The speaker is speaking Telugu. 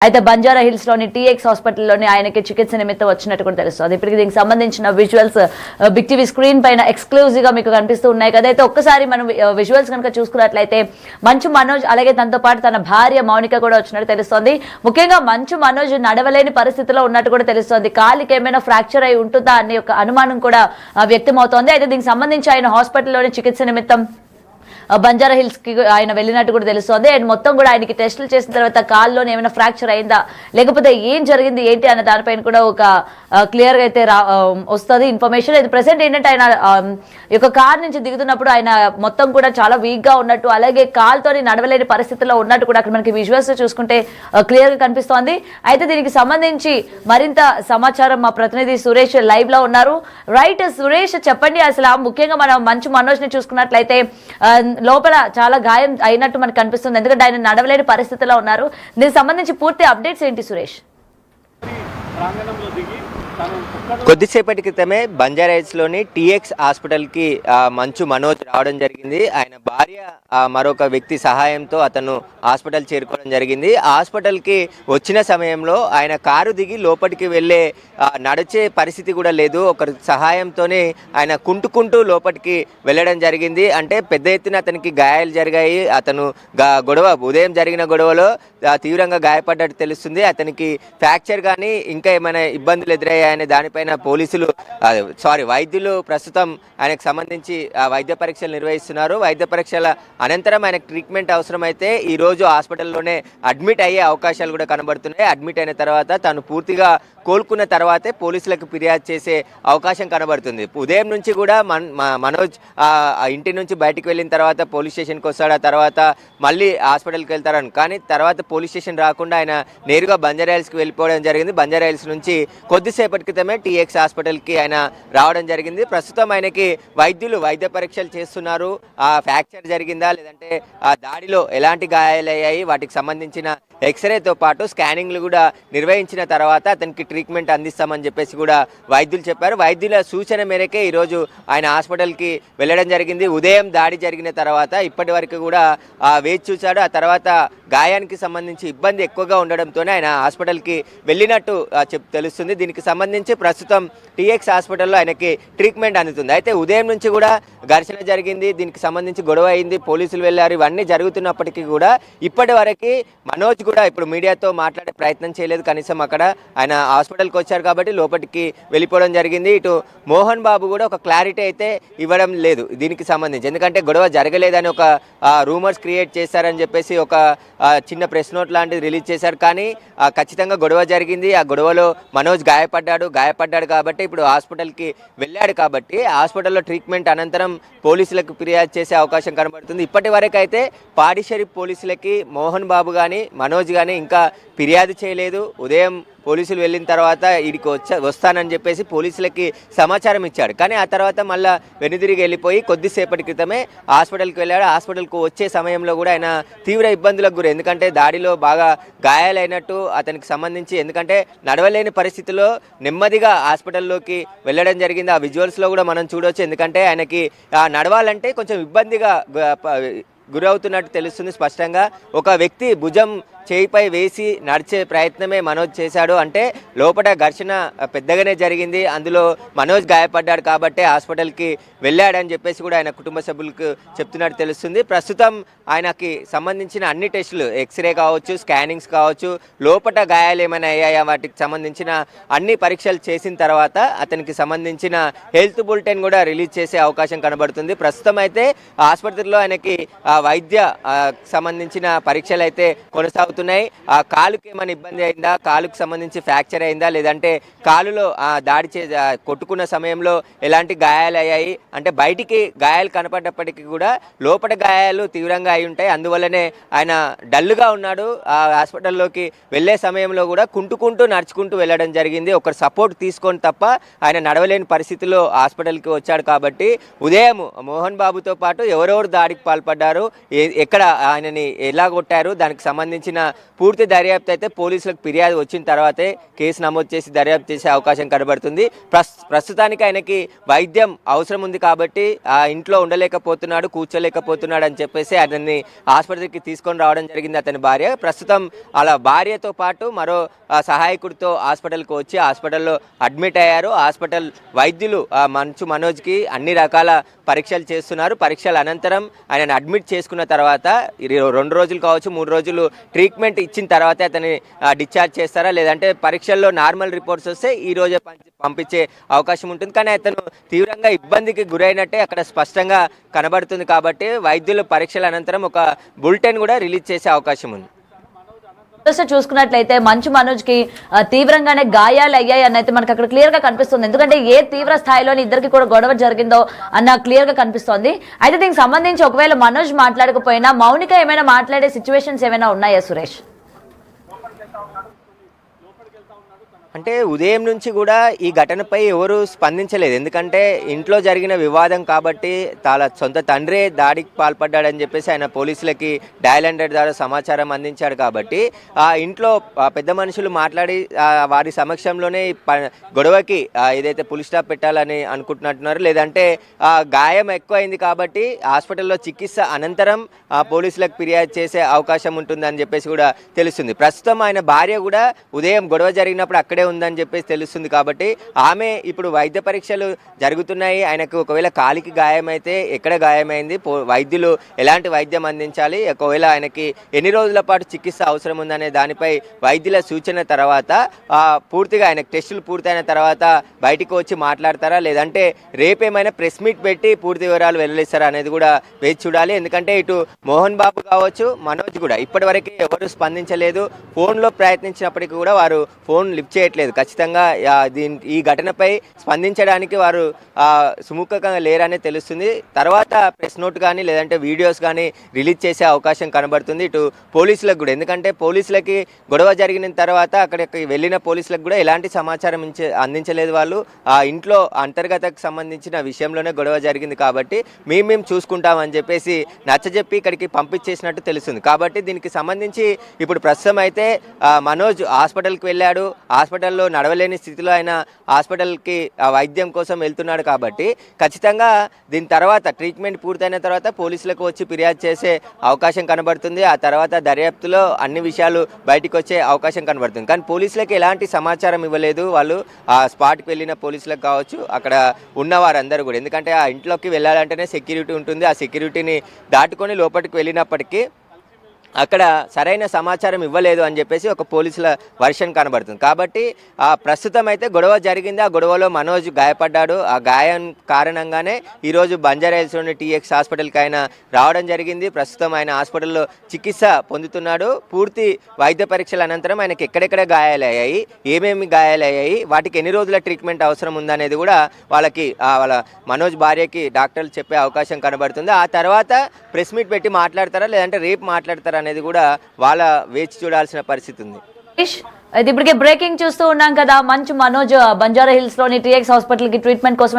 అయితే బంజారా హిల్స్ లోని టీఎక్స్ హాస్పిటల్లోని ఆయనకి చికిత్స నిమిత్తం వచ్చినట్టు కూడా తెలుస్తుంది. ఇప్పటికి దీనికి సంబంధించిన విజువల్స్ బిగ్ టీవీ స్క్రీన్ పైన ఎక్స్క్లూజివ్ గా మీకు కనిపిస్తూ ఉన్నాయి కదా. అయితే ఒక్కసారి మనం విజువల్స్ కనుక చూసుకున్నట్లయితే మంచు మనోజ్ అలాగే తనతో పాటు తన భార్య మౌనిక కూడా వచ్చినట్టు తెలుస్తోంది. ముఖ్యంగా మంచు మనోజ్ నడవలేని పరిస్థితిలో ఉన్నట్టు కూడా తెలుస్తోంది. కాలికి ఏమైనా ఫ్రాక్చర్ అయి ఉంటుందా అనే ఒక అనుమానం కూడా వ్యక్తమవుతోంది. అయితే దీనికి సంబంధించి ఆయన హాస్పిటల్లోని చికిత్స నిమిత్తం బంజారా హిల్స్ కి ఆయన వెళ్ళినట్టు కూడా తెలుస్తోంది. అండ్ మొత్తం కూడా ఆయనకి టెస్టులు చేసిన తర్వాత కాల్లోనే ఏమైనా ఫ్రాక్చర్ అయిందా లేకపోతే ఏం జరిగింది ఏంటి అన్న దానిపైన కూడా ఒక క్లియర్ గా అయితే వస్తుంది ఇన్ఫర్మేషన్. అయితే ప్రెసెంట్ ఏంటంటే ఆయన ఈ యొక్క కార్ నుంచి దిగుతున్నప్పుడు ఆయన మొత్తం కూడా చాలా వీక్ గా ఉన్నట్టు అలాగే కాల్తోని నడవలేని పరిస్థితిలో ఉన్నట్టు కూడా అక్కడ మనకి విజువల్స్ చూసుకుంటే క్లియర్ గా కనిపిస్తోంది. అయితే దీనికి సంబంధించి మరింత సమాచారం మా ప్రతినిధి సురేష్ లైవ్ లో ఉన్నారు. రైట్ సురేష్, చెప్పండి అసలు ముఖ్యంగా మనం మంచు మనోజ్ ని చూసుకున్నట్లయితే లోపల చాలా గాయం అయినట్టు మనకు కనిపిస్తుంది, ఎందుకంటే ఆయన నడవలేని పరిస్థితిలో ఉన్నారు. దీనికి సంబంధించి పూర్తి అప్డేట్స్ ఏంటి సురేష్? కొద్దిసేపటి క్రితమే బంజారాహిల్స్లోని టీఎక్స్ హాస్పిటల్కి మంచు మనోజ్ రావడం జరిగింది. ఆయన భార్య మరొక వ్యక్తి సహాయంతో అతను హాస్పిటల్ చేరుకోవడం జరిగింది. హాస్పిటల్కి వచ్చిన సమయంలో ఆయన కారు దిగి లోపలికి వెళ్ళే నడిచే పరిస్థితి కూడా లేదు. ఒకరి సహాయంతోనే ఆయన కుంటుకుంటూ లోపలికి వెళ్ళడం జరిగింది. అంటే పెద్ద ఎత్తున అతనికి గాయాలు జరిగాయి. అతను ఉదయం జరిగిన గొడవలో తీవ్రంగా గాయపడ్డట్టు తెలుస్తుంది. అతనికి ఫ్రాక్చర్ కానీ ఇంకా ఏమైనా ఇబ్బందులు ఎదురయ్యాయనే దానిపైన వైద్యులు ప్రస్తుతం ఆయనకు సంబంధించి వైద్య పరీక్షలు నిర్వహిస్తున్నారు. వైద్య పరీక్షల అనంతరం ఆయనకు ట్రీట్మెంట్ అవసరమైతే ఈరోజు హాస్పిటల్లోనే అడ్మిట్ అయ్యే అవకాశాలు కూడా కనబడుతున్నాయి. అడ్మిట్ అయిన తర్వాత తాను పూర్తిగా కోలుకున్న తర్వాతే పోలీసులకు ఫిర్యాదు చేసే అవకాశం కనబడుతుంది. ఉదయం నుంచి కూడా మనోజ్ ఇంటి నుంచి బయటికి వెళ్ళిన తర్వాత పోలీస్ స్టేషన్కి వస్తాడు. ఆ తర్వాత మళ్ళీ హాస్పిటల్కి వెళ్తారని, కానీ తర్వాత పోలీస్ స్టేషన్ రాకుండా ఆయన నేరుగా బంజారాహిల్స్కి వెళ్ళిపోవడం జరిగింది. బంజారాహిల్స్ నుంచి కొద్దిసేపటి క్రితమే టీఎక్స్ హాస్పిటల్కి ఆయన రావడం జరిగింది. ప్రస్తుతం ఆయనకి వైద్యులు వైద్య పరీక్షలు చేస్తున్నారు. ఫ్రాక్చర్ జరిగిందా లేదంటే దాడిలో ఎలాంటి గాయాలయ్యాయి వాటికి సంబంధించిన ఎక్స్రేతో పాటు స్కానింగ్లు కూడా నిర్వహించిన తర్వాత అతనికి ట్రీట్మెంట్ అందిస్తామని చెప్పేసి కూడా వైద్యులు చెప్పారు. వైద్యుల సూచన మేరకే ఈరోజు ఆయన హాస్పిటల్కి వెళ్ళడం జరిగింది. ఉదయం దాడి జరిగిన తర్వాత ఇప్పటి వరకు కూడా వేచి చూశాడు. ఆ తర్వాత గాయానికి సంబంధించి ఇబ్బంది ఎక్కువగా ఉండడంతోనే ఆయన హాస్పిటల్కి వెళ్ళినట్టు తెలుస్తుంది. దీనికి సంబంధించి ప్రస్తుతం టీఎక్స్ హాస్పిటల్లో ఆయనకి ట్రీట్మెంట్ అందుతుంది. అయితే ఉదయం నుంచి కూడా ఘర్షణ జరిగింది, దీనికి సంబంధించి గొడవ అయింది, పోలీసులు వెళ్ళారు. ఇవన్నీ జరుగుతున్నప్పటికీ కూడా ఇప్పటి వరకు మనోజ్ కూడా ఇప్పుడు మీడియాతో మాట్లాడే ప్రయత్నం చేయలేదు. కనీసం అక్కడ ఆయన హాస్పిటల్కి వచ్చారు కాబట్టి లోపలికి వెళ్ళిపోవడం జరిగింది. ఇటు మోహన్ బాబు కూడా ఒక క్లారిటీ అయితే ఇవ్వడం లేదు దీనికి సంబంధించి, ఎందుకంటే గొడవ జరగలేదని ఒక రూమర్స్ క్రియేట్ చేశారని చెప్పేసి ఒక చిన్న ప్రెస్ నోట్ లాంటిది రిలీజ్ చేశారు. కానీ ఖచ్చితంగా గొడవ జరిగింది. ఆ గొడవలో మనోజ్ గాయపడ్డాడు కాబట్టి ఇప్పుడు హాస్పిటల్కి వెళ్ళాడు. కాబట్టి హాస్పిటల్లో ట్రీట్మెంట్ అనంతరం పోలీసులకు ఫిర్యాదు చేసే అవకాశం కనబడుతుంది. ఇప్పటి వరకు అయితే పాడిషరీఫ్ పోలీసులకి మోహన్ బాబు కానీ మనోజ్ కానీ ఇంకా ఫిర్యాదు చేయలేదు. ఉదయం పోలీసులు వెళ్ళిన తర్వాత వీడికి వస్తానని చెప్పేసి పోలీసులకి సమాచారం ఇచ్చాడు. కానీ ఆ తర్వాత మళ్ళీ వెనుదిరిగి వెళ్ళిపోయి కొద్దిసేపటి క్రితమే హాస్పిటల్కి వెళ్ళాడు. హాస్పిటల్కు వచ్చే సమయంలో కూడా ఆయన తీవ్ర ఇబ్బందులకు గురి, ఎందుకంటే దాడిలో బాగా గాయాలైనట్టు అతనికి సంబంధించి, ఎందుకంటే నడవలేని పరిస్థితిలో నెమ్మదిగా హాస్పిటల్లోకి వెళ్ళడం జరిగింది. ఆ విజువల్స్లో కూడా మనం చూడవచ్చు. ఎందుకంటే ఆయనకి నడవాలంటే కొంచెం ఇబ్బందిగా గురవుతున్నట్టు తెలుస్తుంది స్పష్టంగా. ఒక వ్యక్తి భుజం చేయిపై వేసి నడిచే ప్రయత్నమే మనోజ్ చేశాడు. అంటే లోపల ఘర్షణ పెద్దగానే జరిగింది. అందులో మనోజ్ గాయపడ్డాడు కాబట్టి హాస్పిటల్కి వెళ్ళాడని చెప్పేసి కూడా ఆయన కుటుంబ సభ్యులకు చెప్తున్నట్టు తెలుస్తుంది. ప్రస్తుతం ఆయనకి సంబంధించిన అన్ని టెస్టులు, ఎక్స్రే కావచ్చు, స్కానింగ్స్ కావచ్చు, లోపల గాయాలు ఏమైనా అయ్యాయా వాటికి సంబంధించిన అన్ని పరీక్షలు చేసిన తర్వాత అతనికి సంబంధించిన హెల్త్ బులెటిన్ కూడా రిలీజ్ చేసే అవకాశం కనబడుతుంది. ప్రస్తుతం అయితే ఆసుపత్రిలో ఆయనకి వైద్య సంబంధించిన పరీక్షలు అయితే కొనసాగుతున్నాయి. ఆ కాలుకి ఏమైనా ఇబ్బంది అయిందా, కాలుకు సంబంధించి ఫ్రాక్చర్ అయిందా, లేదంటే కాలులో దాడి కొట్టుకున్న సమయంలో ఎలాంటి గాయాలు అయ్యాయి, అంటే బయటికి గాయాలు కనపడ్డప్పటికీ కూడా లోపల గాయాలు తీవ్రంగా అయి ఉంటాయి. అందువల్లనే ఆయన డల్గా ఉన్నాడు. ఆ హాస్పిటల్లోకి వెళ్ళే సమయంలో కూడా కుంటుకుంటూ నడుచుకుంటూ వెళ్ళడం జరిగింది. ఒకరు సపోర్ట్ తీసుకొని తప్ప ఆయన నడవలేని పరిస్థితిలో హాస్పిటల్కి వచ్చాడు. కాబట్టి ఉదయం మోహన్ బాబుతో పాటు ఎవరెవరు దాడికి పాల్పడ్డారు, ఎక్కడ ఆయనని ఎలా కొట్టారు, దానికి సంబంధించిన సంబంధించిన పూర్తి దర్యాప్తు అయితే పోలీసులకు ఫిర్యాదు వచ్చిన తర్వాతే కేసు నమోదు చేసి దర్యాప్తు చేసే అవకాశం కనబడుతుంది. ప్రస్తుతానికి ఆయనకి వైద్యం అవసరం ఉంది కాబట్టి ఆ ఇంట్లో ఉండలేకపోతున్నాడు, కూర్చోలేకపోతున్నాడు అని చెప్పేసి అతన్ని ఆసుపత్రికి తీసుకొని రావడం జరిగింది అతని భార్య. ప్రస్తుతం అలా భార్యతో పాటు మరో సహాయకుడితో హాస్పిటల్కి వచ్చి హాస్పిటల్లో అడ్మిట్ అయ్యారు. హాస్పిటల్ వైద్యులు మంచు మనోజ్కి అన్ని రకాల పరీక్షలు చేస్తున్నారు. పరీక్షల అనంతరం ఆయనను అడ్మిట్ చేసుకున్న తర్వాత 2 రోజులు కావచ్చు 3 రోజులు ట్రీట్మెంట్ ఇచ్చిన తర్వాతే అతన్ని డిశ్చార్జ్ చేస్తారా, లేదంటే పరీక్షల్లో నార్మల్ రిపోర్ట్స్ వస్తే ఈ రోజే పంపించే అవకాశం ఉంటుంది. కానీ అతను తీవ్రంగా ఇబ్బందికి గురైనట్టే అక్కడ స్పష్టంగా కనబడుతుంది. కాబట్టి వైద్యులు పరీక్షల అనంతరం ఒక బులెటిన్ కూడా రిలీజ్ చేసే అవకాశం ఉంది. చూసుకున్నట్లయితే మంచు మనోజ్ కి తీవ్రంగానే గాయాలు అయ్యాయి అన్నైతే మనకు అక్కడ క్లియర్ గా కనిపిస్తుంది. ఎందుకంటే ఏ తీవ్ర స్థాయిలోని ఇద్దరికి కూడా గొడవ జరిగిందో అన్న క్లియర్ గా కనిపిస్తోంది. అయితే దీనికి సంబంధించి ఒకవేళ మనోజ్ మాట్లాడకపోయినా మౌనిక ఏమైనా మాట్లాడే సిచ్యువేషన్స్ ఏమైనా ఉన్నాయా సురేష్? అంటే ఉదయం నుంచి కూడా ఈ ఘటనపై ఎవరు స్పందించలేదు. ఎందుకంటే ఇంట్లో జరిగిన వివాదం కాబట్టి తన సొంత తండ్రే దాడికి పాల్పడ్డాడని చెప్పేసి ఆయన పోలీసులకి డయల్ 100 ద్వారా సమాచారం అందించాడు. కాబట్టి ఆ ఇంట్లో పెద్ద మనుషులు మాట్లాడి వారి సమక్షంలోనే గొడవకి ఏదైతే పులి స్టాప్ పెట్టాలని అనుకుంటున్నట్టున్నారు. లేదంటే గాయం ఎక్కువైంది కాబట్టి హాస్పిటల్లో చికిత్స అనంతరం పోలీసులకు ఫిర్యాదు చేసే అవకాశం ఉంటుందని చెప్పేసి కూడా తెలుస్తుంది. ప్రస్తుతం ఆయన భార్య కూడా ఉదయం గొడవ జరిగినప్పుడు అక్కడే ఉందని చెప్పేసి తెలుస్తుంది. కాబట్టి ఆమె ఇప్పుడు వైద్య పరీక్షలు జరుగుతున్నాయి. ఆయనకు ఒకవేళ కాలికి గాయమైతే ఎక్కడ గాయమైంది, వైద్యులు ఎలాంటి వైద్యం అందించాలి, ఒకవేళ ఆయనకి ఎన్ని రోజుల పాటు చికిత్స అవసరం ఉందనే దానిపై వైద్యుల సూచన తర్వాత పూర్తిగా ఆయనకు టెస్టులు పూర్తయిన తర్వాత బయటికి వచ్చి మాట్లాడతారా, లేదంటే రేపేమైనా ప్రెస్ మీట్ పెట్టి పూర్తి వివరాలు వెల్లడిస్తారా అనేది కూడా వేచి చూడాలి. ఎందుకంటే ఇటు మోహన్ బాబు కావచ్చు, మనోజ్ కూడా ఇప్పటివరకు ఎవరు స్పందించలేదు. ఫోన్లో ప్రయత్నించినప్పటికీ కూడా వారు ఫోన్ లిఫ్ట్ చేయట్లేదు. ఖచ్చితంగా ఈ ఘటనపై స్పందించడానికి వారు సుముఖంగా లేరనే తెలుస్తుంది. తర్వాత ప్రెస్ నోట్ కానీ లేదంటే వీడియోస్ కానీ రిలీజ్ చేసే అవకాశం కనబడుతుంది ఇటు పోలీసులకు కూడా. ఎందుకంటే పోలీసులకి గొడవ జరిగిన తర్వాత అక్కడికి వెళ్ళిన పోలీసులకు కూడా ఎలాంటి సమాచారం అందించలేదు. వాళ్ళు ఆ ఇంట్లో అంతర్గతకు సంబంధించిన విషయంలోనే గొడవ జరిగింది కాబట్టి మేము చూసుకుంటామని చెప్పేసి నచ్చజెప్పి ఇక్కడికి పంపించేసినట్టు తెలుస్తుంది. కాబట్టి దీనికి సంబంధించి ఇప్పుడు ప్రస్తుతం అయితే మనోజ్ హాస్పిటల్కి వెళ్ళాడు. హాస్పిటల్లో నడవలేని స్థితిలో ఆయన హాస్పిటల్కి వైద్యం కోసం వెళ్తున్నాడు. కాబట్టి ఖచ్చితంగా దీని తర్వాత ట్రీట్మెంట్ పూర్తయిన తర్వాత పోలీసులకు వచ్చి ఫిర్యాదు చేసే అవకాశం కనబడుతుంది. ఆ తర్వాత దర్యాప్తులో అన్ని విషయాలు బయటకు వచ్చే అవకాశం కనబడుతుంది. కానీ పోలీసులకు ఎలాంటి సమాచారం ఇవ్వలేదు వాళ్ళు. ఆ స్పాట్కి వెళ్ళిన పోలీసులకు కావచ్చు, అక్కడ ఉన్న వారందరూ కూడా. ఎందుకంటే ఆ ఇంట్లోకి వెళ్ళాలంటేనే సెక్యూరిటీ ఉంటుంది. ఆ సెక్యూరిటీని దాటుకొని లోపలికి వెళ్ళినప్పటికీ అక్కడ సరైన సమాచారం ఇవ్వలేదు అని చెప్పేసి ఒక పోలీసుల వర్షన్ కనబడుతుంది. కాబట్టి ప్రస్తుతం అయితే గొడవ జరిగింది. ఆ గొడవలో మనోజ్ గాయపడ్డాడు. ఆ గాయం కారణంగానే ఈరోజు బంజారాహిల్స్లోని TX హాస్పిటల్కి ఆయన రావడం జరిగింది. ప్రస్తుతం ఆయన హాస్పిటల్లో చికిత్స పొందుతున్నాడు. పూర్తి వైద్య పరీక్షల అనంతరం ఆయనకి ఎక్కడెక్కడ గాయాలయ్యాయి, ఏమేమి గాయాలయ్యాయి, వాటికి ఎన్ని రోజుల ట్రీట్మెంట్ అవసరం ఉందనేది కూడా వాళ్ళ మనోజ్ భార్యకి డాక్టర్లు చెప్పే అవకాశం కనబడుతుంది. ఆ తర్వాత ప్రెస్ మీట్ పెట్టి మాట్లాడతారా, లేదంటే రేపు మాట్లాడతారా అనేది కూడా వాళ్ళ వేచి చూడాల్సిన పరిస్థితి ఉంది. ఇప్పటికే బ్రేకింగ్ చూస్తూ ఉన్నాం కదా, మంచు మనోజ్ బంజారా హిల్స్ లోని TX హాస్పిటల్ కి ట్రీట్మెంట్ కోసం